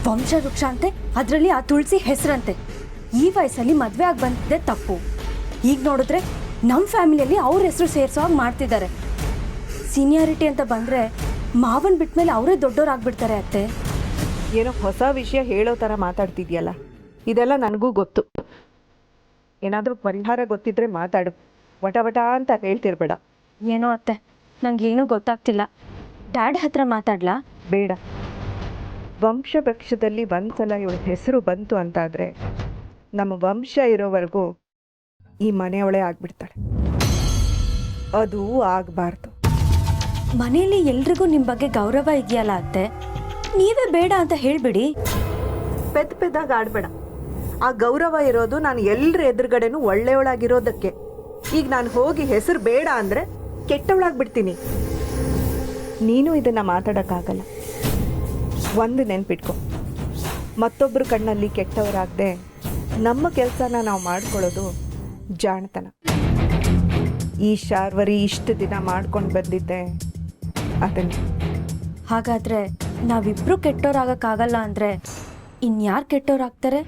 ವಂಶವೃಕ್ಷ ಅಂತೆ, ಅದರಲ್ಲಿ ಆ ತುಳಸಿ ಹೆಸರಂತೆ. ಈ ವಯಸ್ಸಲ್ಲಿ ಮದುವೆ ಆಗಿ ಬಂದಿದ್ದೆ ತಪ್ಪು. ಈಗ ನೋಡಿದ್ರೆ ನಮ್ಮ ಫ್ಯಾಮಿಲಿಯಲ್ಲಿ ಅವ್ರ ಹೆಸರು ಸೇರಿಸೋ ಹಾಗೆ ಮಾಡ್ತಿದ್ದಾರೆ. ಸೀನಿಯಾರಿಟಿ ಅಂತ ಬಂದರೆ ಮಾವನ್ ಬಿಟ್ಮೇಲೆ ಅವರೇ ದೊಡ್ಡವರಾಗ್ಬಿಡ್ತಾರೆ ಅತ್ತೆ. ಏನೋ ಹೊಸ ವಿಷಯ ಹೇಳೋ ಥರ ಮಾತಾಡ್ತಿದ್ಯಲ್ಲ, ಇದೆಲ್ಲ ನನಗೂ ಗೊತ್ತು. ಏನಾದರೂ ಪರಿಹಾರ ಗೊತ್ತಿದ್ರೆ ಮಾತಾಡು, ವಟ ಅಂತ ಹೇಳ್ತಿರ್ಬೇಡ. ಏನೋ ಅತ್ತೆ, ನನಗೇನೂ ಗೊತ್ತಾಗ್ತಿಲ್ಲ. ಡ್ಯಾಡ್ ಹತ್ರ ಮಾತಾಡ್ಲಾ? ಬೇಡ. ವಂಶವೃಕ್ಷದಲ್ಲಿ ಒಂದ್ಸಲ ಇವಳ ಹೆಸರು ಬಂತು ಅಂತಾದರೆ ನಮ್ಮ ವಂಶ ಇರೋವರೆಗೂ ಈ ಮನೆಯೊಳಗೆ ಆಗ್ಬಿಡ್ತಾಳೆ. ಅದು ಆಗಬಾರ್ದು. ಮನೆಯಲ್ಲಿ ಎಲ್ರಿಗೂ ನಿಮ್ಮ ಬಗ್ಗೆ ಗೌರವ ಇದೆಯಲ್ಲ ಅತ್ತೆ, ನೀವೇ ಬೇಡ ಅಂತ ಹೇಳಿಬಿಡಿ. ಪೆದ್ದಾಗಿ ಆಡಬೇಡ. ಆ ಗೌರವ ಇರೋದು ನಾನು ಎಲ್ಲರ ಎದುರುಗಡೆನೂ ಒಳ್ಳೆಯವಳಾಗಿರೋದಕ್ಕೆ. ಈಗ ನಾನು ಹೋಗಿ ಹೆಸರು ಬೇಡ ಅಂದರೆ ಕೆಟ್ಟವಳಾಗ್ಬಿಡ್ತೀನಿ. ನೀನು ಇದನ್ನು ಮಾತಾಡೋಕ್ಕಾಗಲ್ಲ. ಒಂದು ನೆನ್ಪಿಟ್ಕೊ, ಮತ್ತೊಬ್ಬರ ಕಣ್ಣಲ್ಲಿ ಕೆಟ್ಟವರಾಗದೆ ನಮ್ಮ ಕೆಲಸನ ನಾವು ಮಾಡ್ಕೊಳ್ಳೋದು ಜಾಣತನ. ಈ ಶಾರ್ವರಿ ಇಷ್ಟು ದಿನ ಮಾಡ್ಕೊಂಡು ಬಂದಿದ್ದೆ ಅದನ್ನು. ಹಾಗಾದರೆ ನಾವಿಬ್ಬರು ಕೆಟ್ಟೋರಾಗಕ್ಕಾಗಲ್ಲ ಅಂದರೆ ಇನ್ಯಾರು ಕೆಟ್ಟೋರಾಗ್ತಾರೆ?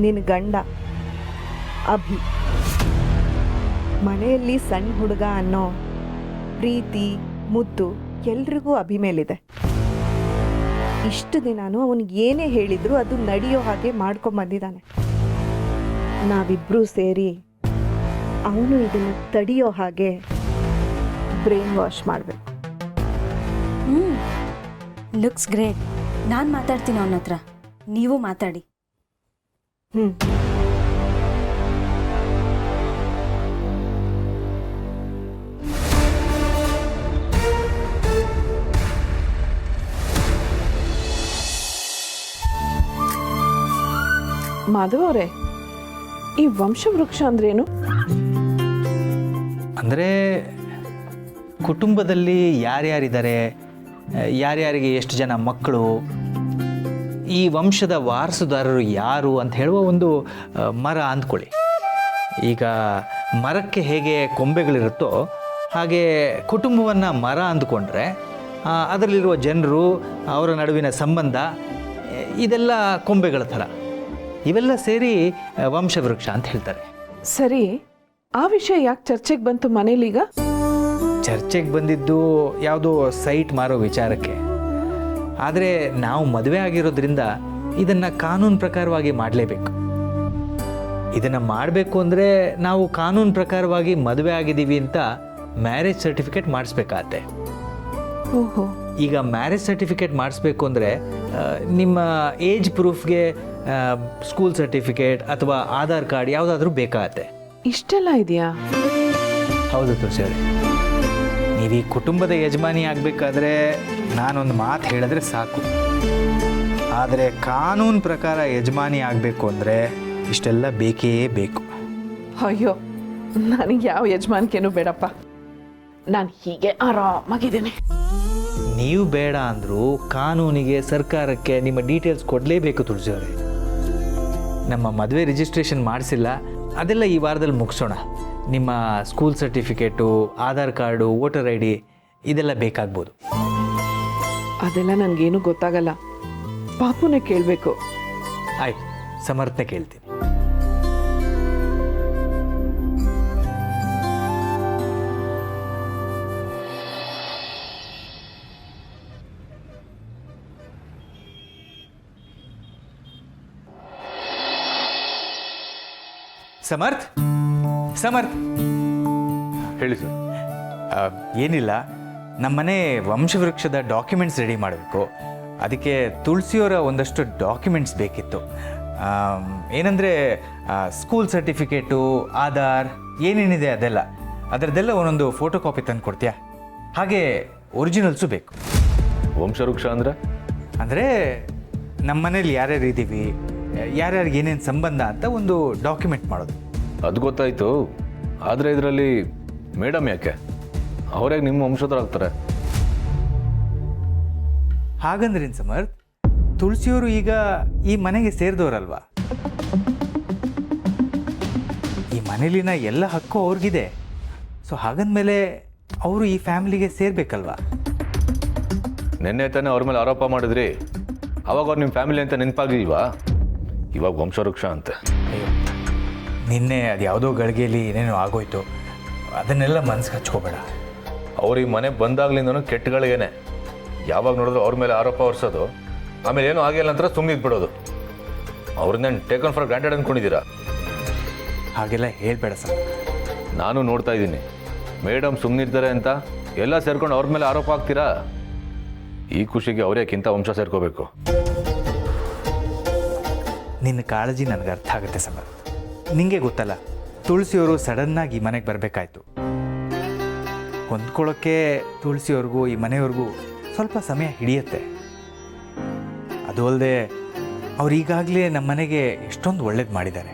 ನಿನ್ನ ಗಂಡ ಅಭಿ. ಮನೆಯಲ್ಲಿ ಸಣ್ಣ ಹುಡುಗ ಅನ್ನೋ ಪ್ರೀತಿ ಮುದ್ದು ಎಲ್ರಿಗೂ ಅಭಿ ಮೇಲಿದೆ. ಇಷ್ಟು ದಿನಾನು ಅವನಿಗೆ ಏನೇ ಹೇಳಿದ್ರು ಅದು ನಡೆಯೋ ಹಾಗೆ ಮಾಡ್ಕೊಂಬಂದಿದ್ದಾನೆ. ನಾವಿಬ್ಬರೂ ಸೇರಿ ಅವನು ಇದನ್ನು ತಡೆಯೋ ಹಾಗೆ ಬ್ರೈನ್ ವಾಶ್ ಮಾಡಬೇಕು. Looks great. ನಾನು ಮಾತಾಡ್ತೀನಿ ಅವನ ಹತ್ರ, ನೀವು ಮಾತಾಡಿ. ಮಾಧವ್ ಅವರೇ, ಈ ವಂಶವೃಕ್ಷ ಅಂದ್ರೇನು? ಅಂದರೆ ಕುಟುಂಬದಲ್ಲಿ ಯಾರ್ಯಾರಿದ್ದಾರೆ, ಯಾರ್ಯಾರಿಗೆ ಎಷ್ಟು ಜನ ಮಕ್ಕಳು, ಈ ವಂಶದ ವಾರಸುದಾರರು ಯಾರು ಅಂತ ಹೇಳುವ ಒಂದು ಮರ ಅಂದ್ಕೊಳ್ಳಿ. ಈಗ ಮರಕ್ಕೆ ಹೇಗೆ ಕೊಂಬೆಗಳಿರುತ್ತೋ ಹಾಗೆ ಕುಟುಂಬವನ್ನು ಮರ ಅಂದ್ಕೊಂಡ್ರೆ ಅದರಲ್ಲಿರುವ ಜನರು, ಅವರ ನಡುವಿನ ಸಂಬಂಧ, ಇದೆಲ್ಲ ಕೊಂಬೆಗಳ ಥರ. ಇವೆಲ್ಲ ಸೇರಿ ವಂಶವೃಕ್ಷ ಅಂತ ಹೇಳ್ತಾರೆ. ಸರಿ, ಆ ವಿಷಯ ಯಾಕೆ ಚರ್ಚೆಗೆ ಬಂತು ಮನೇಲೀಗ? ಚರ್ಚೆಗೆ ಬಂದಿದ್ದು ಯಾವುದೋ ಸೈಟ್ ಮಾರೋ ವಿಚಾರಕ್ಕೆ. ಆದರೆ ನಾವು ಮದುವೆ ಆಗಿರೋದ್ರಿಂದ ಇದನ್ನು ಕಾನೂನು ಪ್ರಕಾರವಾಗಿ ಮಾಡಲೇಬೇಕು. ಇದನ್ನು ಮಾಡಬೇಕು ಅಂದರೆ ನಾವು ಕಾನೂನು ಪ್ರಕಾರವಾಗಿ ಮದುವೆ ಆಗಿದ್ದೀವಿ ಅಂತ ಮ್ಯಾರೇಜ್ ಸರ್ಟಿಫಿಕೇಟ್ ಮಾಡಿಸ್ಬೇಕಾಗತ್ತೆ. ಓಹೋ. ಈಗ ಮ್ಯಾರೇಜ್ ಸರ್ಟಿಫಿಕೇಟ್ ಮಾಡಿಸ್ಬೇಕು ಅಂದರೆ ನಿಮ್ಮ ಏಜ್ ಪ್ರೂಫ್ಗೆ ಸ್ಕೂಲ್ ಸರ್ಟಿಫಿಕೇಟ್ ಅಥವಾ ಆಧಾರ್ ಕಾರ್ಡ್ ಯಾವುದಾದ್ರೂ ಬೇಕಾಗತ್ತೆ. ಇಷ್ಟೆಲ್ಲ ಇದೆಯಾ? ಹೌದು ತುಳಸಿ ಅವರೇ, ನೀವು ಈ ಕುಟುಂಬದ ಯಜಮಾನಿ ಆಗಬೇಕಾದ್ರೆ ನಾನೊಂದು ಮಾತು ಹೇಳಿದ್ರೆ ಸಾಕು. ಆದರೆ ಕಾನೂನು ಪ್ರಕಾರ ಯಜಮಾನಿ ಆಗಬೇಕು ಅಂದರೆ ಇಷ್ಟೆಲ್ಲ ಬೇಕೇ ಬೇಕು. ಅಯ್ಯೋ, ನನಗೆ ಯಾವ ಯಜಮಾನಿಕೆನೂ ಬೇಡಪ್ಪ. ನಾನು ಹೀಗೆ ಆರಾಮಾಗಿದ್ದೇನೆ. ನೀವು ಬೇಡ ಅಂದರೂ ಕಾನೂನಿಗೆ, ಸರ್ಕಾರಕ್ಕೆ ನಿಮ್ಮ ಡೀಟೇಲ್ಸ್ ಕೊಡಲೇಬೇಕು ತುಳಸಿ ಅವರೇ. ನಮ್ಮ ಮದುವೆ ರಿಜಿಸ್ಟ್ರೇಷನ್ ಮಾಡಿಸಿಲ್ಲ, ಅದೆಲ್ಲ ಈ ವಾರದಲ್ಲಿ ಮುಗಿಸೋಣ. ನಿಮ್ಮ school certificate, Aadhaar card, voter I D ಇದೆಲ್ಲ ಬೇಕಾಗ್ಬೋದು. ಅದೆಲ್ಲ ನನಗೇನು ಗೊತ್ತಾಗಲ್ಲ, ಪಾಪುನೇ ಕೇಳಬೇಕು. ಆಯ್ತು, ಸಮರ್ಥನೆ ಕೇಳ್ತೀನಿ. ಸಮರ್ಥ್, ಸಮರ್ಥ್ ಹೇಳಿ ಸರ್. ಏನಿಲ್ಲ, ನಮ್ಮನೆ ವಂಶವೃಕ್ಷದ ಡಾಕ್ಯುಮೆಂಟ್ಸ್ ರೆಡಿ ಮಾಡಬೇಕು. ಅದಕ್ಕೆ ತುಳಸಿಯವರ ಒಂದಷ್ಟು ಡಾಕ್ಯುಮೆಂಟ್ಸ್ ಬೇಕಿತ್ತು. ಏನಂದರೆ ಸ್ಕೂಲ್ ಸರ್ಟಿಫಿಕೇಟು, ಆಧಾರ್, ಏನೇನಿದೆ ಅದೆಲ್ಲ, ಅದರದ್ದೆಲ್ಲ ಒಂದೊಂದು ಫೋಟೋ ಕಾಪಿ ತಂದು ಕೊಡ್ತೀಯಾ? ಹಾಗೆ ಒರಿಜಿನಲ್ಸು ಬೇಕು. ವಂಶವೃಕ್ಷ ಅಂದರೆ ನಮ್ಮ ಮನೇಲಿ ಯಾರ್ಯಾರು ಇದ್ದೀವಿ, ಯಾರ್ಯಾರಿಗೆ ಏನೇನು ಸಂಬಂಧ ಅಂತ ಒಂದು ಡಾಕ್ಯುಮೆಂಟ್ ಮಾಡೋದು. ಅದು ಗೊತ್ತಾಯಿತು. ಆದರೆ ಇದರಲ್ಲಿ ಮೇಡಮ್ ಯಾಕೆ? ಅವರಾಗ ನಿಮ್ಮ ವಂಶದವರಾಗ್ತಾರೆ. ಹಾಗಂದ್ರೇನು ಸಮರ್ಥ್? ತುಳಸಿಯವರು ಈಗ ಈ ಮನೆಗೆ ಸೇರಿದವರಲ್ವಾ? ಈ ಮನೇಲಿನ ಎಲ್ಲ ಹಕ್ಕು ಅವ್ರಿಗಿದೆ. ಸೊ ಹಾಗಂದಮೇಲೆ ಅವರು ಈ ಫ್ಯಾಮಿಲಿಗೆ ಸೇರಬೇಕಲ್ವಾ? ನಿನ್ನೆ ತಾನೇ ಅವ್ರ ಮೇಲೆ ಆರೋಪ ಮಾಡಿದ್ರಿ, ಅವಾಗ ಅವ್ರು ನಿಮ್ಮ ಫ್ಯಾಮಿಲಿ ಅಂತ ನೆನಪಾಗ್ಲಿಲ್ವಾ? ಇವಾಗ ವಂಶವೃಕ್ಷ ಅಂತೆ. ಅಯ್ಯೋ, ನಿನ್ನೆ ಅದು ಯಾವುದೋ ಗಳಿಗೆಯಲ್ಲಿ ಏನೇನೋ ಆಗೋಯ್ತು, ಅದನ್ನೆಲ್ಲ ಮನಸ್ಸಿಗೆ ಹಚ್ಕೋಬೇಡ. ಅವ್ರು ಈ ಮನೆಗೆ ಬಂದಾಗ್ಲಿಂದನೂ ಕೆಟ್ಟಗಳಿಗೇನೆ. ಯಾವಾಗ ನೋಡಿದ್ರು ಅವ್ರ ಮೇಲೆ ಆರೋಪ ಹೊರಿಸೋದು, ಆಮೇಲೆ ಏನೂ ಆಗಿಲ್ಲ ಅಂತ ಸುಮ್ಮನೆ ಇದ್ಬಿಡೋದು. ಅವ್ರನ್ನ ಟೇಕನ್ ಫಾರ್ ಗ್ರಾಂಟೆಡ್ ಅಂದ್ಕೊಂಡಿದ್ದೀರಾ? ಹಾಗೆಲ್ಲ ಹೇಳ್ಬೇಡ ಸರ್. ನಾನು ನೋಡ್ತಾ ಇದ್ದೀನಿ, ಮೇಡಮ್ ಸುಮ್ಮನಿರ್ತಾರೆ ಅಂತ ಎಲ್ಲ ಸೇರ್ಕೊಂಡು ಅವ್ರ ಮೇಲೆ ಆರೋಪ ಆಗ್ತೀರಾ? ಈ ಖುಷಿಗೆ ಅವರೇಕ್ಕಿಂತ ವಂಶ ಸೇರ್ಕೋಬೇಕು. ನಿನ್ನ ಕಾಳಜಿ ನನಗೆ ಅರ್ಥ ಆಗುತ್ತೆ ಸಮರ್. ನಿಂಗೆ ಗೊತ್ತಲ್ಲ, ತುಳಸಿಯವರು ಸಡನ್ನಾಗಿ ಈ ಮನೆಗೆ ಬರಬೇಕಾಯ್ತು. ಹೊಂದ್ಕೊಳ್ಳೋಕ್ಕೆ ತುಳಸಿಯವ್ರಿಗೂ ಈ ಮನೆಯವ್ರಿಗೂ ಸ್ವಲ್ಪ ಸಮಯ ಹಿಡಿಯುತ್ತೆ. ಅದು ಅಲ್ಲದೆ ಅವ್ರು ಈಗಾಗಲೇ ನಮ್ಮ ಮನೆಗೆ ಎಷ್ಟೊಂದು ಒಳ್ಳೇದು ಮಾಡಿದ್ದಾರೆ.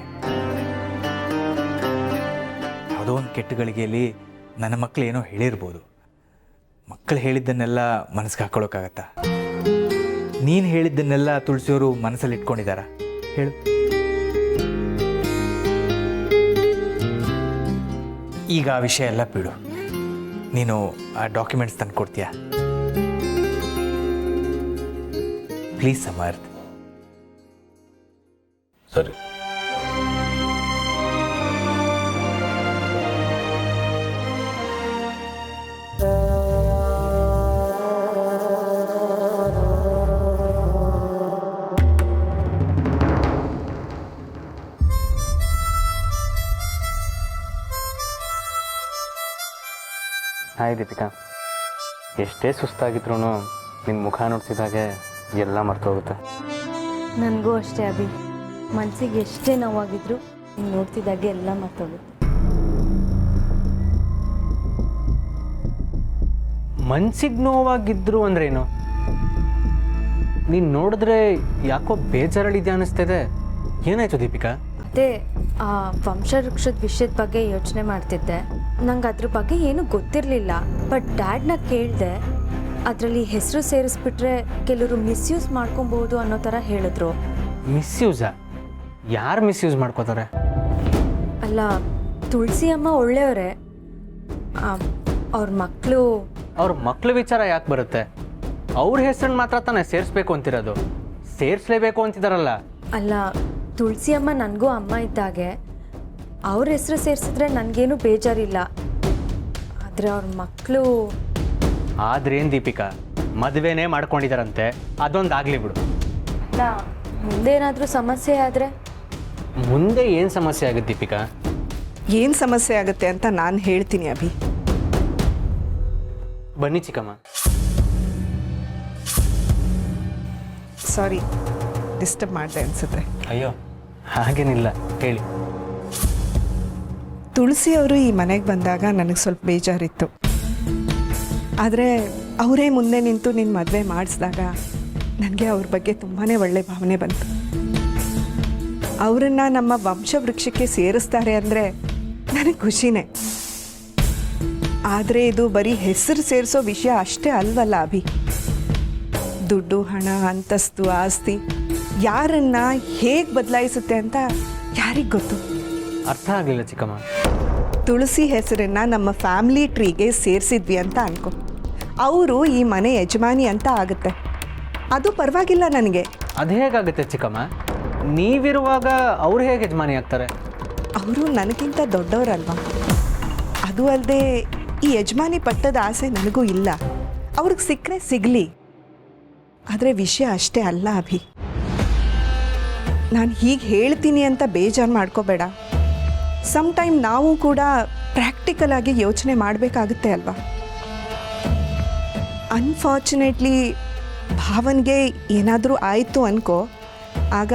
ಯಾವುದೋ ಒಂದು ಕೆಟ್ಟ ಗಳಿಗೆಯಲ್ಲಿ ನನ್ನ ಮಕ್ಕಳು ಏನೋ ಹೇಳಿರ್ಬೋದು. ಮಕ್ಕಳು ಹೇಳಿದ್ದನ್ನೆಲ್ಲ ಮನಸ್ಸಿಗೆ ಹಾಕ್ಕೊಳ್ಳೋಕ್ಕಾಗತ್ತಾ? ನೀನು ಹೇಳಿದ್ದನ್ನೆಲ್ಲ ತುಳಸಿಯವರು ಮನಸ್ಸಲ್ಲಿ ಇಟ್ಕೊಂಡಿದ್ದಾರಾ ಹೇಳು? ಈಗ ಆ ವಿಷಯ ಎಲ್ಲ ಬಿಡು. ನೀನು ಆ ಡಾಕ್ಯುಮೆಂಟ್ಸ್ ತಂದು ಕೊಡ್ತೀಯಾ ಪ್ಲೀಸ್ ಸಮರ್ಥ್? ಸರಿ. ಹಾಯ್ ದೀಪಿಕಾ, ಎಷ್ಟೇ ಸುಸ್ತಾಗಿದ್ರೂ ನಿನ್ನ ಮುಖ ನೋಡ್ತಿದ್ದಾಗೆ ಎಲ್ಲ ಮರ್ತೋಗುತ್ತೆ. ನನಗೂ ಅಷ್ಟೇ ಅಭಿ, ಮನಸ್ಸಿಗೆ ಎಷ್ಟೇ ನೋವಾಗಿದ್ರು ನೀನು ನೋಡ್ತಿದ್ದಾಗೆ ಎಲ್ಲ ಮರ್ತೋಗುತ್ತೆ. ಮನ್ಸಿಗೆ ನೋವಾಗಿದ್ರು ಅಂದ್ರೇನು? ನೀನು ನೋಡಿದ್ರೆ ಯಾಕೋ ಬೇಜಾರಲ್ಲಿದೆ ಅನ್ನಿಸ್ತಿದೆ. ಏನಾಯ್ತು ದೀಪಿಕಾ? ಅದೇ ಆ ವಂಶವೃಕ್ಷದ ವಿಷಯದ ಬಗ್ಗೆ ಯೋಚನೆ ಮಾಡ್ತಿದ್ದೆ. ನಂಗೆ ಅದ್ರ ಬಗ್ಗೆ ಏನೂ ಗೊತ್ತಿರಲಿಲ್ಲ. ಬಟ್ ಡ್ಯಾಡ್ನ ಕೇಳಿದೆ, ಅದರಲ್ಲಿ ಹೆಸರು ಸೇರಿಸ್ಬಿಟ್ರೆ ಕೆಲವರು ಮಿಸ್ಯೂಸ್ ಮಾಡ್ಕೊಬೋದು ಅನ್ನೋ ಥರ ಹೇಳಿದ್ರು. ಮಿಸ್ಯೂಸಾ? ಯಾರು ಮಿಸ್ಯೂಸ್ ಮಾಡ್ಕೋತಾರೆ? ಅಲ್ಲ, ತುಳಸಿ ಅಮ್ಮ ಒಳ್ಳೆಯವರೇ, ಅವ್ರ ಮಕ್ಕಳು. ಅವ್ರ ಮಕ್ಳ ವಿಚಾರ ಯಾಕೆ ಬರುತ್ತೆ? ಅವ್ರ ಹೆಸರನ್ನು ಮಾತ್ರ ತಾನೇ ಸೇರಿಸ್ಬೇಕು ಅಂತಿರೋದು. ಸೇರಿಸ್ಲೇಬೇಕು ಅಂತಿದಾರಲ್ಲ. ಅಲ್ಲ, ತುಳಸಿ ಅಮ್ಮ ನನಗೂ ಅಮ್ಮ ಇದ್ದಾಗೆ. ಅವ್ರ ಹೆಸರು ಸೇರಿಸಿದ್ರೆ ನನಗೇನು ಬೇಜಾರಿಲ್ಲ. ಆದರೆ ಅವ್ರ ಮಕ್ಕಳು. ಆದ್ರೇನು ದೀಪಿಕಾ, ಮದುವೆನೇ ಮಾಡ್ಕೊಂಡಿದ್ದಾರಂತೆ, ಅದೊಂದು ಆಗಲಿ ಬಿಡು. ಅಲ್ಲ, ಮುಂದೇನಾದರೂ ಸಮಸ್ಯೆ ಆದರೆ? ಮುಂದೆ ಏನು ಸಮಸ್ಯೆ ಆಗುತ್ತೆ ದೀಪಿಕಾ? ಏನು ಸಮಸ್ಯೆ ಆಗುತ್ತೆ ಅಂತ ನಾನು ಹೇಳ್ತೀನಿ ಅಭಿ. ಬನ್ನಿ ಚಿಕ್ಕಮ್ಮ. ಸಾರಿ, ಡಿಸ್ಟರ್ಬ್ ಮಾಡಿದೆ ಅನಿಸುತ್ತೆ. ಅಯ್ಯೋ ಹಾಗೇನಿಲ್ಲ, ಹೇಳಿ. ತುಳಸಿ ಅವರು ಈ ಮನೆಗೆ ಬಂದಾಗ ನನಗೆ ಸ್ವಲ್ಪ ಬೇಜಾರಿತ್ತು. ಆದರೆ ಅವರೇ ಮುಂದೆ ನಿಂತು ನಿನ್ನ ಮದುವೆ ಮಾಡಿಸಿದಾಗ ನನಗೆ ಅವ್ರ ಬಗ್ಗೆ ತುಂಬಾ ಒಳ್ಳೆ ಭಾವನೆ ಬಂತು. ಅವರನ್ನು ನಮ್ಮ ವಂಶವೃಕ್ಷಕ್ಕೆ ಸೇರಿಸ್ತಾರೆ ಅಂದರೆ ನನಗೆ ಖುಷಿನೇ. ಆದರೆ ಇದು ಬರೀ ಹೆಸರು ಸೇರಿಸೋ ವಿಷಯ ಅಷ್ಟೇ ಅಲ್ವಲ್ಲ ಅಭಿ. ದುಡ್ಡು, ಹಣ, ಅಂತಸ್ತು, ಆಸ್ತಿ ಯಾರನ್ನ ಹೇಗೆ ಬದಲಾಯಿಸುತ್ತೆ ಅಂತ ಯಾರಿಗೆ ಗೊತ್ತು? ಅರ್ಥ ಆಗಲಿಲ್ಲ ಚಿಕ್ಕಮ್ಮ. ತುಳಸಿ ಹೆಸರನ್ನು ನಮ್ಮ ಫ್ಯಾಮಿಲಿ ಟ್ರೀಗೆ ಸೇರಿಸಿದ್ವಿ ಅಂತ ಅನ್ಕೊ. ಅವರು ಈ ಮನೆ ಯಜಮಾನಿ ಅಂತ ಆಗುತ್ತೆ. ಅದು ಪರವಾಗಿಲ್ಲ ನನಗೆ. ಅದು ಹೇಗಾಗುತ್ತೆ ಚಿಕ್ಕಮ್ಮ? ನೀವಿರುವಾಗ ಅವ್ರು ಹೇಗೆ ಯಜಮಾನಿ ಆಗ್ತಾರೆ? ಅವರು ನನಗಿಂತ ದೊಡ್ಡವರಲ್ವಾ. ಅದು ಅಲ್ಲದೆ ಈ ಯಜಮಾನಿ ಪಟ್ಟದ ಆಸೆ ನನಗೂ ಇಲ್ಲ. ಅವ್ರಿಗೆ ಸಿಕ್ಕರೆ ಸಿಗಲಿ. ಆದರೆ ವಿಷಯ ಅಷ್ಟೇ ಅಲ್ಲ ಅಭಿ. ನಾನು ಹೀಗೆ ಹೇಳ್ತೀನಿ ಅಂತ ಬೇಜಾರು ಮಾಡ್ಕೋಬೇಡ. ಸಮ್ ಟೈಮ್ ನಾವು ಕೂಡ ಪ್ರಾಕ್ಟಿಕಲ್ ಆಗಿ ಯೋಚನೆ ಮಾಡಬೇಕಾಗುತ್ತೆ ಅಲ್ವಾ. ಅನ್ಫಾರ್ಚುನೇಟ್ಲಿ ಭಾವನ್ಗೆ ಏನಾದರೂ ಆಯಿತು ಅನ್ಕೋ, ಆಗ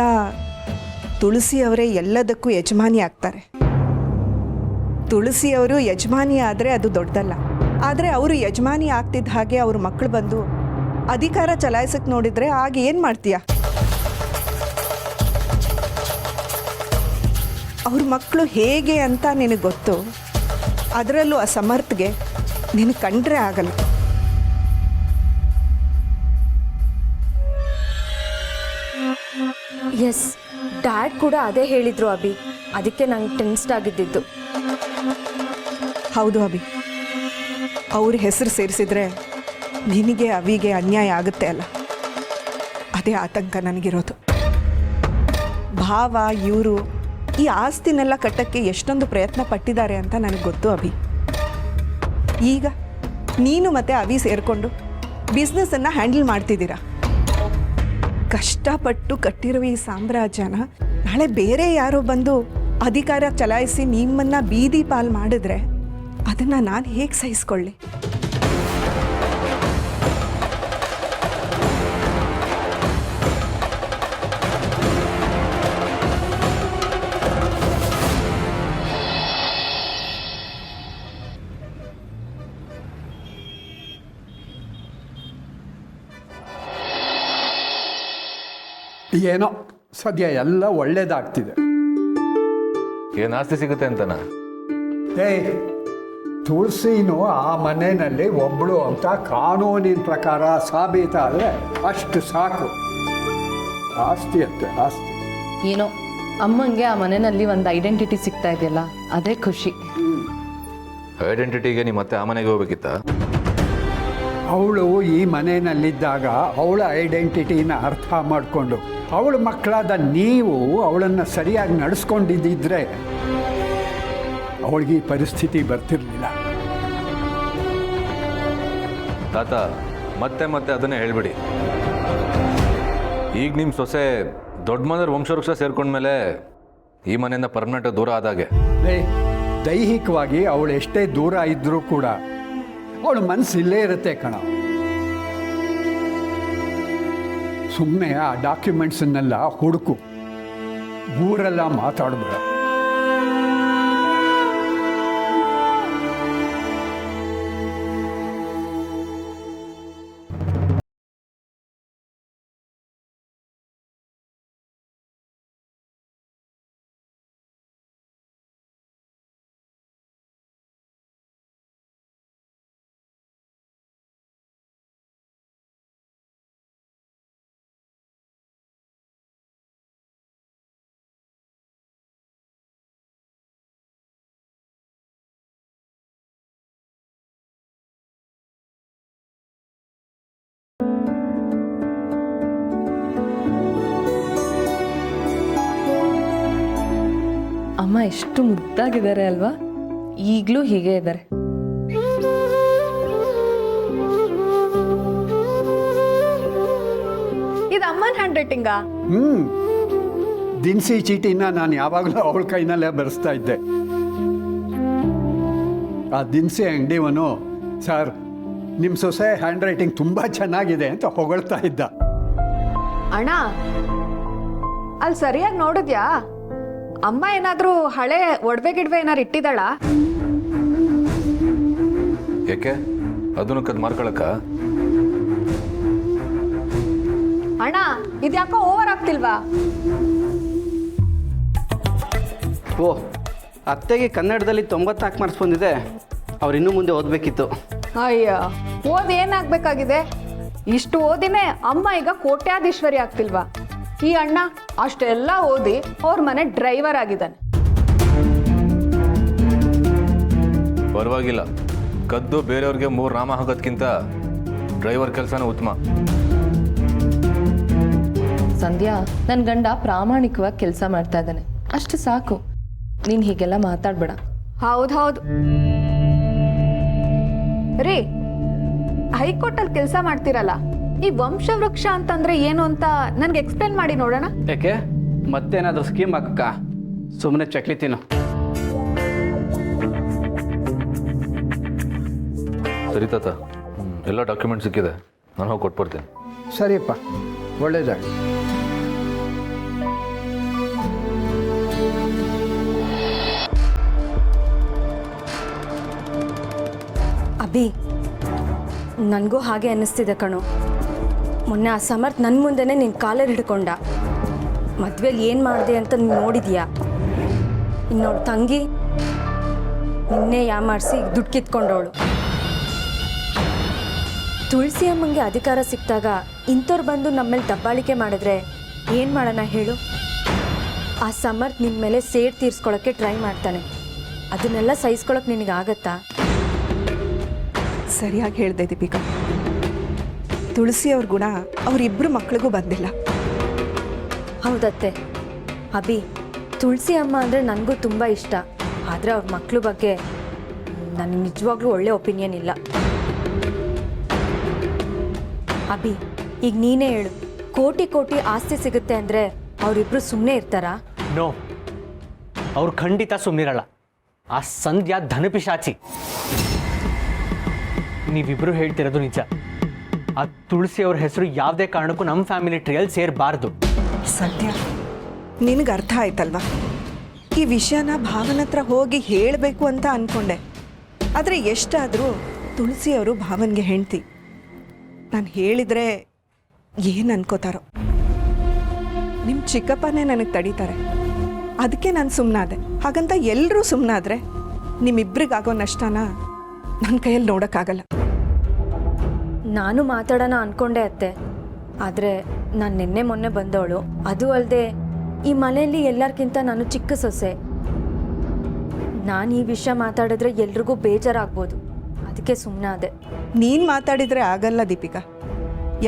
ತುಳಸಿ ಅವರೇ ಎಲ್ಲದಕ್ಕೂ ಯಜಮಾನಿ ಆಗ್ತಾರೆ. ತುಳಸಿ ಅವರು ಯಜಮಾನಿ ಆದರೆ ಅದು ದೊಡ್ಡದಲ್ಲ. ಆದರೆ ಅವರು ಯಜಮಾನಿ ಆಗ್ತಿದ್ದ ಹಾಗೆ ಅವ್ರ ಮಕ್ಕಳು ಬಂದು ಅಧಿಕಾರ ಚಲಾಯಿಸಕ್ಕೆ ನೋಡಿದರೆ ಆಗ ಏನು ಮಾಡ್ತೀಯ? ಅವ್ರ ಮಕ್ಕಳು ಹೇಗೆ ಅಂತ ನಿನಗೆ ಗೊತ್ತು. ಅದರಲ್ಲೂ ಅಸಮರ್ಥಗೆ ನಿನಗೆ ಕಂಡ್ರೆ ಆಗಲ್ಲ. ಎಸ್, ಡ್ಯಾಡ್ ಕೂಡ ಅದೇ ಹೇಳಿದರು ಅಭಿ. ಅದಕ್ಕೆ ನಂಗೆ ಟೆನ್ಸ್ಡ್ ಆಗಿದ್ದಿದ್ದು. ಹೌದು ಅಭಿ, ಅವ್ರ ಹೆಸರು ಸೇರಿಸಿದ್ರೆ ನಿನಗೆ ಅವಿಗೆ ಅನ್ಯಾಯ ಆಗುತ್ತೆ ಅಲ್ಲ. ಅದೇ ಆತಂಕ ನನಗಿರೋದು. ಭಾವ ಇವರು ಈ ಆಸ್ತಿನೆಲ್ಲ ಕಟ್ಟಕ್ಕೆ ಎಷ್ಟೊಂದು ಪ್ರಯತ್ನ ಪಟ್ಟಿದ್ದಾರೆ ಅಂತ ನನಗೆ ಗೊತ್ತು ಅಭಿ. ಈಗ ನೀನು ಮತ್ತು ಅಭಿ ಸೇರಿಕೊಂಡು ಬಿಸ್ನೆಸ್ಸನ್ನು ಹ್ಯಾಂಡಲ್ ಮಾಡ್ತಿದ್ದೀರಾ. ಕಷ್ಟಪಟ್ಟು ಕಟ್ಟಿರುವ ಈ ಸಾಮ್ರಾಜ್ಯನ ನಾಳೆ ಬೇರೆ ಯಾರೋ ಬಂದು ಅಧಿಕಾರ ಚಲಾಯಿಸಿ ನಿಮ್ಮನ್ನು ಬೀದಿ ಪಾಲು ಮಾಡಿದ್ರೆ ಅದನ್ನು ನಾನು ಹೇಗೆ ಸಹಿಸ್ಕೊಳ್ಳಿ? ಏನೋ ಸದ್ಯ ಎಲ್ಲ ಒಳ್ಳೇದಾಗ್ತಿದೆ. ಏನು ಆಸ್ತಿ ಸಿಗುತ್ತೆ ಅಂತನಾ? ಏಯ್, ತುಳಸಿನೂ ಆ ಮನೆಯಲ್ಲಿ ಒಬ್ಬಳು ಅಂತ ಕಾನೂನಿನ ಪ್ರಕಾರ ಸಾಬೀತಾದರೆ ಅಷ್ಟು ಸಾಕು. ಆಸ್ತಿ ಅಂತೆ ಆಸ್ತಿ. ಏನೋ ಅಮ್ಮಂಗೆ ಆ ಮನೆಯಲ್ಲಿ ಒಂದು ಐಡೆಂಟಿಟಿ ಸಿಗ್ತಾ ಇದೆಯಲ್ಲ, ಅದೇ ಖುಷಿ. ಐಡೆಂಟಿಟಿಗೆ ನೀವು ಮತ್ತೆ ಆ ಮನೆಗೆ ಹೋಗ್ಬೇಕಿತ್ತ? ಅವಳು ಈ ಮನೆಯಲ್ಲಿದ್ದಾಗ ಅವಳ ಐಡೆಂಟಿಟಿನ ಅರ್ಥ ಮಾಡಿಕೊಂಡು ಅವಳ ಮಕ್ಕಳಾದ ನೀವು ಅವಳನ್ನು ಸರಿಯಾಗಿ ನಡೆಸ್ಕೊಂಡಿದ್ದಿದ್ರೆ ಅವಳಿಗೆ ಈ ಪರಿಸ್ಥಿತಿ ಬರ್ತಿರ್ಲಿಲ್ಲ. ತಾತ ಮತ್ತೆ ಮತ್ತೆ ಅದನ್ನೇ ಹೇಳ್ಬಿಡಿ. ಈಗ ನಿಮ್ಮ ಸೊಸೆ ದೊಡ್ಡ ಮನೆಯವ್ರ ವಂಶವೃಕ್ಷ ಸೇರ್ಕೊಂಡ್ಮೇಲೆ ಈ ಮನೆಯಿಂದ ಪರ್ಮನೆಂಟಾಗಿ ದೂರ ಆದಾಗೆ. ದೈಹಿಕವಾಗಿ ಅವಳು ಎಷ್ಟೇ ದೂರ ಇದ್ದರೂ ಕೂಡ ಅವಳ ಮನಸ್ಸು ಇಲ್ಲೇ ಇರುತ್ತೆ ಕಣ. ಸುಮ್ಮನೆ ಆ ಡಾಕ್ಯುಮೆಂಟ್ಸನ್ನೆಲ್ಲ ಹುಡುಕು, ಊರೆಲ್ಲ ಮಾತಾಡ್ಬೇಡ. ಅಮ್ಮ ಎಷ್ಟು ಮುದ್ದಾಗಿದ್ದಾರೆ ಅಲ್ವಾ? ಈಗಲೂ ಹೀಗೆ ಇದ್ದಾರೆ. ಇದು ಅಮ್ಮನ ಹ್ಯಾಂಡ್ ರೈಟಿಂಗಾ? ದಿನಸಿ ಚೀಟಿನ ನಾನು ಯಾವಾಗಲೂ ಅವಳ ಕೈನಲ್ಲೇ ಬರೆಸ್ತಾ ಇದ್ದೆ. ಆ ದಿನಸಿ ಅಂಗಡಿವನು, ಸರ್ ನಿಮ್ಮ ಸೊಸೆ ಹ್ಯಾಂಡ್ ರೈಟಿಂಗ್ ತುಂಬ ಚೆನ್ನಾಗಿದೆ ಅಂತ ಹೊಗಳ್ತಾ ಇದ್ದ. ಅಣ್ಣ, ಅಲ್ಲಿ ಸರಿಯಾಗಿ ನೋಡಿದ್ಯಾ? ಅಮ್ಮ ಏನಾದರೂ ಹಳೆ ಒಡವೆ ಗಿಡವೆ ಏನಾರು ಇಟ್ಟಿದ್ದಾಳ? ಯಾಕೆ ಅದನ್ನು ಕದ್ ಮಾರ್ಕೊಳಕ್ಕ? ಅಣ್ಣ, ಇದ್ಯಾಕೋ ಓವರ್ ಆಗ್ತಿಲ್ವಾ? ಓ, ಅತ್ತೆಗೆ ಕನ್ನಡದಲ್ಲಿ 94 ಮಾರ್ಕ್ಸ್ ಬಂದಿದೆ. ಅವ್ರು ಇನ್ನೂ ಮುಂದೆ ಓದಬೇಕಿತ್ತು. ಅಯ್ಯ, ಓದಿ ಏನಾಗಬೇಕಾಗಿದೆ? ಇಷ್ಟು ಓದಿನೇ ಅಮ್ಮ ಈಗ ಕೋಟ್ಯಾಧೀಶ್ವರಿ ಆಗ್ತಿಲ್ವಾ? ಈ ಅಣ್ಣ ಅಷ್ಟೆಲ್ಲ ಓದಿ ಅವ್ರ ಮನೆ ಡ್ರೈವರ್ ಆಗಿದ್ದಾನೆ. ಪರವಾಗಿಲ್ಲ, ಕದ್ದು ಬೇರೆಯವ್ರಿಗೆ 3 ನಾಮ ಹಾಕೋದ್ಕಿಂತ ಡ್ರೈವರ್ ಕೆಲಸನೇ ಉತ್ತಮ. ಸಂಧ್ಯಾ, ನನ್ನ ಗಂಡ ಪ್ರಾಮಾಣಿಕವಾಗಿ ಕೆಲಸ ಮಾಡ್ತಾ ಇದ್ದಾನೆ, ಅಷ್ಟು ಸಾಕು. ನೀನು ಹೀಗೆಲ್ಲ ಮಾತಾಡ್ಬೇಡ. ಹೌದು ರೀ, ಹೈಕೋರ್ಟಲ್ಲಿ ಕೆಲಸ ಮಾಡ್ತಿರಲ್ಲ, ಈ ವಂಶವೃಕ್ಷ ಅಂತಂದ್ರೆ ಏನು ಅಂತ ನನ್ಗೆ ಎಕ್ಸ್ಪ್ಲೇನ್ ಮಾಡಿ ನೋಡೋಣ. ಯಾಕೆ ಮತ್ತೇನಾದರೂ ಸ್ಕೀಮ್ ಹಾಕಕ್ಕ? ಸುಮ್ಮನೆ ಚಕ್ಲಿ ತಿನ್ನು. ಸರಿ ತಾತ, ಎಲ್ಲ ಡಾಕ್ಯುಮೆಂಟ್ ಸಿಕ್ಕಿದೆ, ನಾನು ಹೋಗಿ ಕೊಟ್ಬಿಡ್ತೀನಿ. ಸರಿಯಪ್ಪ, ಒಳ್ಳೇದಾಗಿ. ಅಭಿ, ನನಗೂ ಹಾಗೆ ಅನ್ನಿಸ್ತಿದೆ ಕಣೋ. ಮೊನ್ನೆ ಆ ಸಮರ್ಥ್ ನನ್ನ ಮುಂದೆನೇ ನಿನ್ನ ಕಾಲಲ್ಲಿ ಹಿಡ್ಕೊಂಡ. ಮದುವೆಲಿ ಏನು ಮಾಡಿದೆ ಅಂತ ನೀನು ನೋಡಿದ್ಯಾ? ಇನ್ನೋಳು ತಂಗಿ ನಿನ್ನೆ ಯಾಮಾರಿಸಿ ದುಡ್ಡು ಕಿತ್ಕೊಂಡವಳು. ತುಳಸಿ ಅಮ್ಮಂಗೆ ಅಧಿಕಾರ ಸಿಕ್ಕಿದಾಗ ಇಂಥವ್ರು ಬಂದು ನಮ್ಮಲ್ಲಿ ದಬ್ಬಾಳಿಕೆ ಮಾಡಿದ್ರೆ ಏನು ಮಾಡೋಣ ಹೇಳು? ಆ ಸಮರ್ಥ್ ನಿನ್ನ ಮೇಲೆ ಸೇಡ್ ತೀರ್ಸ್ಕೊಳ್ಳೋಕ್ಕೆ ಟ್ರೈ ಮಾಡ್ತಾನೆ. ಅದನ್ನೆಲ್ಲ ಸಹಿಸ್ಕೊಳ್ಳೋಕೆ ನಿನಗಾಗತ್ತಾ? ಸರಿಯಾಗಿ ಹೇಳಿದೆ ದೀಪಿಕಾ. ತುಳಸಿ ಅವ್ರ ಗುಣ ಅವರಿಬ್ಬರು ಮಕ್ಳಿಗೂ ಬಂದಿಲ್ಲ. ಹೌದತ್ತೆ. ಅಭಿ, ತುಳಸಿ ಅಮ್ಮ ಅಂದರೆ ನನಗೂ ತುಂಬ ಇಷ್ಟ. ಆದರೆ ಅವ್ರ ಮಕ್ಕಳ ಬಗ್ಗೆ ನನಗೆ ನಿಜವಾಗ್ಲೂ ಒಳ್ಳೆ ಒಪಿನಿಯನ್ ಇಲ್ಲ. ಅಭಿ, ಈಗ ನೀನೇ ಹೇಳು, ಕೋಟಿ ಕೋಟಿ ಆಸ್ತಿ ಸಿಗುತ್ತೆ ಅಂದರೆ ಅವರಿಬ್ಬರು ಸುಮ್ಮನೆ ಇರ್ತಾರಾ? ನೋ, ಅವ್ರು ಖಂಡಿತ ಸುಮ್ಮನಿರಲ್ಲ. ಆ ಸಂಧ್ಯಾ ಧನಪಿಶಾಚಿ. ನೀವಿಬ್ರು ಹೇಳ್ತಿರೋದು ನಿಜ. ಆ ತುಳಸಿ ಅವ್ರ ಹೆಸರು ಯಾವುದೇ ಕಾರಣಕ್ಕೂ ನಮ್ಮ ಫ್ಯಾಮಿಲಿ ಟ್ರೀಯಲ್ಲಿ ಸೇರಬಾರ್ದು. ಸದ್ಯ ನಿನಗೆ ಅರ್ಥ ಆಯ್ತಲ್ವಾ? ಈ ವಿಷಯನ ಭಾವನ ಹತ್ರ ಹೋಗಿ ಹೇಳಬೇಕು ಅಂತ ಅಂದ್ಕೊಂಡೆ. ಆದರೆ ಎಷ್ಟಾದರೂ ತುಳಸಿಯವರು ಭಾವನ್ಗೆ ಹೆಂಡ್ತಿ. ನಾನು ಹೇಳಿದರೆ ಏನು ಅನ್ಕೋತಾರೋ. ನಿಮ್ಮ ಚಿಕ್ಕಪ್ಪನೇ ನನಗೆ ತಡೀತಾರೆ. ಅದಕ್ಕೆ ನಾನು ಸುಮ್ಮನಾದೆ. ಹಾಗಂತ ಎಲ್ಲರೂ ಸುಮ್ಮನಾದರೆ ನಿಮ್ಮಿಬ್ರಿಗಾಗೋ ನಷ್ಟನ ನನ್ನ ಕೈಯಲ್ಲಿ ನೋಡೋಕ್ಕಾಗಲ್ಲ. ನಾನು ಮಾತಾಡೋಣ ಅಂದ್ಕೊಂಡೆ ಅತ್ತೆ. ಆದರೆ ನಾನು ನಿನ್ನೆ ಮೊನ್ನೆ ಬಂದವಳು. ಅದು ಅಲ್ಲದೆ ಈ ಮನೆಯಲ್ಲಿ ಎಲ್ಲರಿಗಿಂತ ನಾನು ಚಿಕ್ಕ ಸೊಸೆ. ನಾನು ಈ ವಿಷಯ ಮಾತಾಡಿದ್ರೆ ಎಲ್ರಿಗೂ ಬೇಜಾರಾಗ್ಬೋದು. ಅದಕ್ಕೆ ಸುಮ್ಮನಾದೆ. ನೀನು ಮಾತಾಡಿದರೆ ಆಗಲ್ಲ ದೀಪಿಕಾ.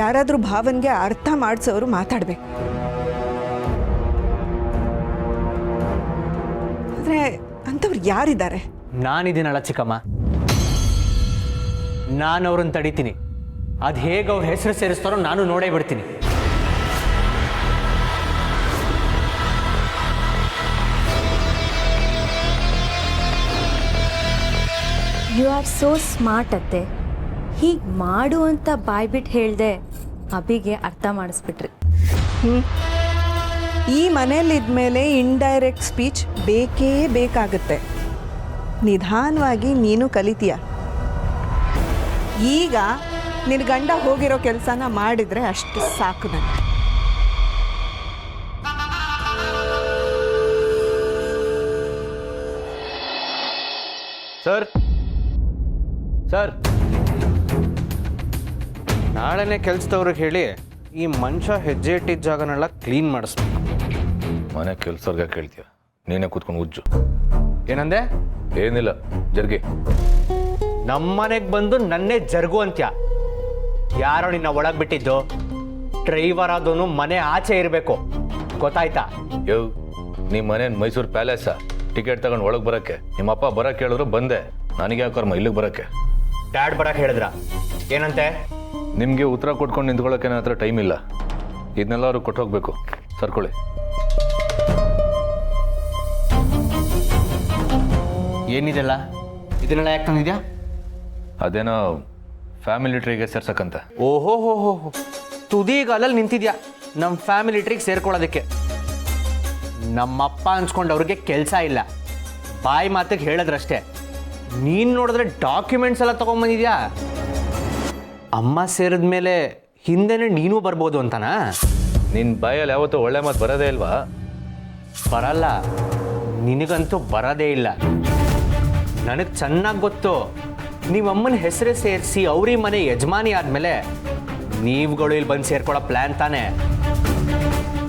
ಯಾರಾದರೂ ಭಾವನ್ಗೆ ಅರ್ಥ ಮಾಡಿಸೋರು ಮಾತಾಡಬೇಕು. ಆದರೆ ಅಂಥವ್ರು ಯಾರಿದ್ದಾರೆ? ನಾನಿದ್ದೀನಲ್ಲ ಚಿಕ್ಕಮ್ಮ, ನಾನು ಅವ್ರನ್ನ ತಡಿತೀನಿ. ಅದು ಹೇಗೆ ಅವ್ರ ಹೆಸರು ಸೇರಿಸ್ತಾರೋ ನಾನು ನೋಡೇ ಬಿಡ್ತೀನಿ. ಯು ಆರ್ ಸೋ ಸ್ಮಾರ್ಟ್ ಅತ್ತೆ. ಹೀಗೆ ಮಾಡು ಅಂತ ಬಾಯ್ಬಿಟ್ಟು ಹೇಳಿದೆ ಅಭಿಗೆ ಅರ್ಥ ಮಾಡಿಸ್ಬಿಟ್ರಿ. ಈ ಮನೇಲಿದ್ಮೇಲೆ ಇಂಡೈರೆಕ್ಟ್ ಸ್ಪೀಚ್ ಬೇಕೇ ಬೇಕಾಗುತ್ತೆ. ನಿಧಾನವಾಗಿ ನೀನು ಕಲಿತೀಯ. ಈಗ ನಿನ್ನ ಗಂಡ ಹೋಗಿರೋ ಕೆಲಸನ ಮಾಡಿದರೆ ಅಷ್ಟು ಸಾಕು ನನಗೆ. ಸರ್ ಸರ್, ನಾಳೆನೇ ಕೆಲಸದವ್ರಿಗೆ ಹೇಳಿ ಈ ಮನುಷ್ಯ ಹೆಜ್ಜೆ ಇಟ್ಟಿದ್ದ ಜಾಗನೆಲ್ಲ ಕ್ಲೀನ್ ಮಾಡಿಸ್ಬೇಕು. ಮನೆ ಕೆಲ್ಸವ್ರಿಗೆ ಕೇಳ್ತೀಯ, ನೀನೇ ಕೂತ್ಕೊಂಡು ಉಜ್ಜು. ಏನಂದೆ? ಏನಿಲ್ಲ, ಜರ್ಗಿ. ನಮ್ಮನೆಗೆ ಬಂದು ನನ್ನೇ ಜರುಗು ಅಂತ್ಯ. ಯಾರೋ ನಿನ್ನ ಒಳಗೆ ಬಿಟ್ಟಿದ್ದು? ಡ್ರೈವರ್ ಆದವನು ಮನೆ ಆಚೆ ಇರಬೇಕು, ಗೊತ್ತಾಯ್ತಾ? ಯವ್, ನಿಮ್ಮ ಮನೇನು ಮೈಸೂರು ಪ್ಯಾಲೇಸ? ಟಿಕೆಟ್ ತಗೊಂಡು ಒಳಗೆ ಬರೋಕ್ಕೆ ನಿಮ್ಮಪ್ಪ ಬರೋಕ್ಕೆ ಹೇಳಿದ್ರು ಬಂದೆ. ನನಗೆ ಯಾವ ಕರ್ಮ ಇಲ್ಲಿಗೆ ಬರೋಕ್ಕೆ? ಡ್ಯಾಡ್ ಬರಕ್ಕೆ ಹೇಳಿದ್ರ? ಏನಂತೆ? ನಿಮಗೆ ಉತ್ತರ ಕೊಟ್ಕೊಂಡು ನಿಂತ್ಕೊಳ್ಳೋಕೆ ನನ್ನ ಹತ್ರ ಟೈಮ್ ಇಲ್ಲ. ಇದನ್ನೆಲ್ಲ ಅವ್ರಿಗೆ ಕೊಟ್ಟು ಹೋಗ್ಬೇಕು. ಸರ್ಕೊಳ್ಳಿ. ಏನಿದೆಲ್ಲ? ಇದನ್ನೆಲ್ಲ ಯಾಕೆ ತಂದಿದ್ಯಾ? ಅದೇನೋ ಫ್ಯಾಮಿಲಿ ಟ್ರೀಗೆ ಸೇರ್ಸಕ್ಕಂತ. ಓಹೋ ಹೋ ಹೋ ಹೋ, ತುದಿಗಾಲಲ್ಲಿ ನಿಂತಿದ್ಯಾ ನಮ್ಮ ಫ್ಯಾಮಿಲಿ ಟ್ರೀಗೆ ಸೇರ್ಕೊಳ್ಳೋದಕ್ಕೆ. ನಮ್ಮಪ್ಪ ಅನ್ಸ್ಕೊಂಡು ಅವ್ರಿಗೆ ಕೆಲಸ ಇಲ್ಲ, ಬಾಯಿ ಮಾತಿಗೆ ಹೇಳಿದ್ರಷ್ಟೇ. ನೀನು ನೋಡಿದ್ರೆ ಡಾಕ್ಯುಮೆಂಟ್ಸ್ ಎಲ್ಲ ತೊಗೊಂಬಂದಿದ್ಯಾ. ಅಮ್ಮ ಸೇರಿದ ಮೇಲೆ ಹಿಂದೆನೇ ನೀನು ಬರ್ಬೋದು ಅಂತನಾ? ನಿನ್ನ ಬಾಯಲ್ಲಿ ಯಾವತ್ತೂ ಒಳ್ಳೆ ಮಾತು ಬರೋದೇ ಇಲ್ವಾ? ಬರಲ್ಲ, ನಿನಗಂತೂ ಬರೋದೇ ಇಲ್ಲ. ನನಗೆ ಚೆನ್ನಾಗಿ ಗೊತ್ತು. ನೀವಮ್ಮನ ಹೆಸರೇ ಸೇರಿಸಿ ಅವ್ರಿ ಮನೆ ಯಜಮಾನಿ ಆದಮೇಲೆ ನೀವುಗಳು ಇಲ್ಲಿ ಬಂದು ಸೇರ್ಕೊಳ್ಳೋ ಪ್ಲ್ಯಾನ್ ತಾನೇ.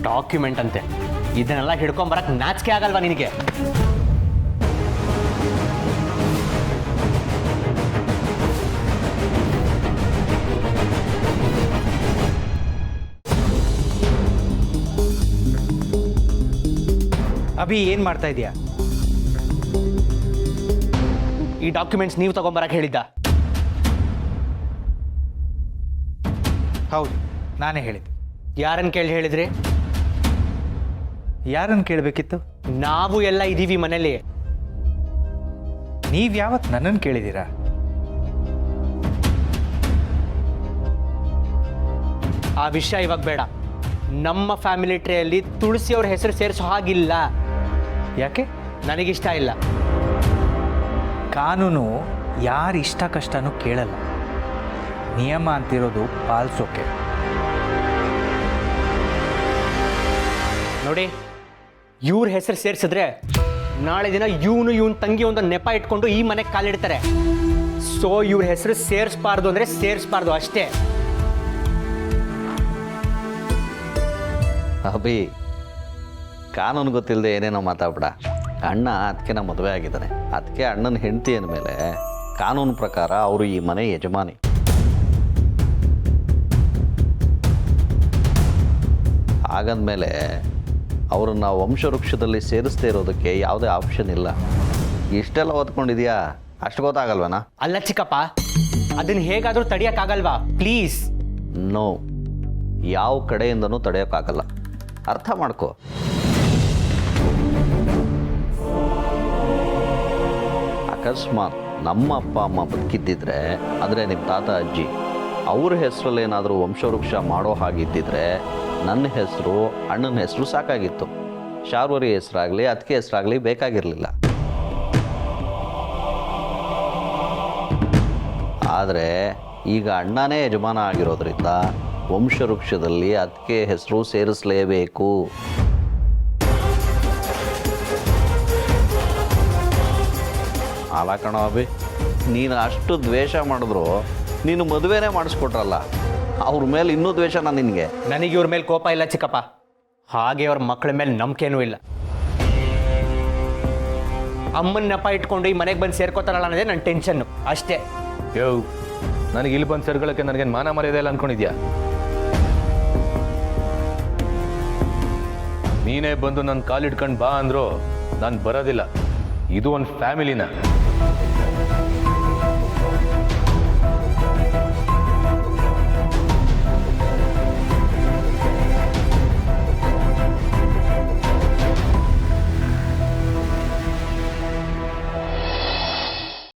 ಡಾಕ್ಯುಮೆಂಟ್ ಅಂತೆ, ಇದನ್ನೆಲ್ಲ ಹಿಡ್ಕೊಂಬರಕ್ಕೆ ನಾಚಿಕೆ ಆಗಲ್ವಾ ನಿನಗೆ? ಅಭಿ, ಏನು ಮಾಡ್ತಾ ಇದೀಯಾ? ಈ ಡಾಕ್ಯುಮೆಂಟ್ಸ್ ನೀವು ತಗೊಂಬರಕ್ಕೆ ಹೇಳಿದ್ದ? ಹೌದು, ನಾನೇ ಹೇಳಿದ್ದೆ. ಯಾರನ್ನು ಕೇಳಿ ಹೇಳಿದ್ರಿ? ಯಾರನ್ನು ಕೇಳಬೇಕಿತ್ತು? ನಾವು ಎಲ್ಲ ಇದ್ದೀವಿ ಮನೇಲಿ. ನೀವು ಯಾವತ್ತು ನನ್ನನ್ನು ಕೇಳಿದ್ದೀರಾ? ಆ ವಿಷಯ ಇವಾಗ ಬೇಡ. ನಮ್ಮ ಫ್ಯಾಮಿಲಿ ಟ್ರೀಯಲ್ಲಿ ತುಳಸಿ ಅವ್ರ ಹೆಸರು ಸೇರಿಸೋ ಹಾಗಿಲ್ಲ. ಯಾಕೆ? ನನಗಿಷ್ಟ ಇಲ್ಲ. ಕಾನೂನು ಯಾರ ಇಷ್ಟ ಕಷ್ಟನೂ ಕೇಳಲ್ಲ. ನಿಯಮ ಅಂತಿರೋದು ಪಾಲಿಸೋಕೆ. ನೋಡಿ, ಇವ್ರ ಹೆಸರು ಸೇರಿಸಿದ್ರೆ ನಾಳೆ ದಿನ ಇವನ್ ತಂಗಿ ಒಂದು ನೆಪ ಇಟ್ಕೊಂಡು ಈ ಮನೆಗೆ ಕಾಲಿಡ್ತಾರೆ. ಸೊ ಇವ್ರ ಹೆಸರು ಸೇರಿಸಬಾರ್ದು ಅಂದರೆ ಸೇರಿಸಬಾರ್ದು ಅಷ್ಟೇ. ಅಭಿ, ಕಾನೂನು ಗೊತ್ತಿಲ್ಲದೆ ಏನೇನೋ ಮಾತಾಡ್ಬೇಡ. ಅಣ್ಣ ಅದಕ್ಕೆ ಮದುವೆ ಆಗಿದ್ದಾನೆ. ಅದಕ್ಕೆ ಅಣ್ಣನ ಹೆಂಡತಿ ಅಂದಮೇಲೆ ಕಾನೂನು ಪ್ರಕಾರ ಅವರು ಈ ಮನೆ ಯಜಮಾನಿ. ಹಾಗಂದಮೇಲೆ ಅವ್ರನ್ನ ವಂಶವೃಕ್ಷದಲ್ಲಿ ಸೇರಿಸ್ದೇ ಇರೋದಕ್ಕೆ ಯಾವುದೇ ಆಪ್ಷನ್ ಇಲ್ಲ. ಇಷ್ಟೆಲ್ಲ ಓದ್ಕೊಂಡಿದ್ಯಾ, ಅಷ್ಟು ಗೊತ್ತಾಗಲ್ವನಾ? ಅಲ್ಲ ಚಿಕ್ಕಪ್ಪ, ಅದನ್ನ ಹೇಗಾದರೂ ತಡಿಯೋಕ್ಕಾಗಲ್ವಾ ಪ್ಲೀಸ್? ನೋ, ಯಾವ ಕಡೆಯಿಂದನೂ ತಡೆಯೋಕ್ಕಾಗಲ್ಲ. ಅರ್ಥ ಮಾಡ್ಕೋ. ಅಕಸ್ಮಾತ್ ನಮ್ಮ ಅಪ್ಪ ಅಮ್ಮ ಬದುಕಿದ್ದಿದ್ರೆ, ಅಂದರೆ ನಿಮ್ಮ ತಾತ ಅಜ್ಜಿ, ಅವ್ರ ಹೆಸರಲ್ಲಿ ಏನಾದರೂ ವಂಶವೃಕ್ಷ ಮಾಡೋ ಹಾಗಿದ್ದಿದ್ರೆ ನನ್ನ ಹೆಸರು, ಅಣ್ಣನ ಹೆಸರು ಸಾಕಾಗಿತ್ತು. ಶಾರ್ವರಿ ಹೆಸರಾಗಲಿ ಅದಕ್ಕೆ ಹೆಸರಾಗಲಿ ಬೇಕಾಗಿರಲಿಲ್ಲ. ಆದರೆ ಈಗ ಅಣ್ಣನೇ ಯಜಮಾನ ಆಗಿರೋದ್ರಿಂದ ವಂಶವೃಕ್ಷದಲ್ಲಿ ಅದಕ್ಕೆ ಹೆಸರು ಸೇರಿಸಲೇಬೇಕು. ಅಲ್ಲ ಕಣೋ ಅಭಿ, ನೀನು ಅಷ್ಟು ದ್ವೇಷ ಮಾಡಿದ್ರು ನೀನು ಮದುವೆನೇ ಮಾಡಿಸ್ಕೊಟ್ರಲ್ಲ, ಅವ್ರ ಮೇಲೆ ಇನ್ನೂ ದ್ವೇಷನ ನಿನಗೆ? ನನಗೆ ಇವ್ರ ಮೇಲೆ ಕೋಪ ಇಲ್ಲ ಚಿಕ್ಕಪ್ಪ, ಹಾಗೆ ಅವ್ರ ಮಕ್ಕಳ ಮೇಲೆ ನಂಬಿಕೆನೂ ಇಲ್ಲ. ಅಮ್ಮನ ನೆಪ ಇಟ್ಕೊಂಡು ಈ ಮನೆಗೆ ಬಂದು ಸೇರ್ಕೋತಾರಲ್ಲ ಅನ್ನೋದೇ ನನ್ನ ಟೆನ್ಷನ್ನು ಅಷ್ಟೇ. ಯೋ, ನನಗೆ ಇಲ್ಲಿ ಬಂದು ಸೇರ್ಕೊಳ್ಳೋಕ್ಕೆ ನನಗೇನು ಮಾನ ಮರ್ಯಾದೆ ಇಲ್ಲ ಅಂದ್ಕೊಂಡಿದ್ಯಾ? ನೀನೇ ಬಂದು ನನ್ನ ಕಾಲಿಡ್ಕೊಂಡು ಬಾ ಅಂದ್ರು ನಾನು ಬರೋದಿಲ್ಲ. ಇದು ಒಂದು ಫ್ಯಾಮಿಲಿನ.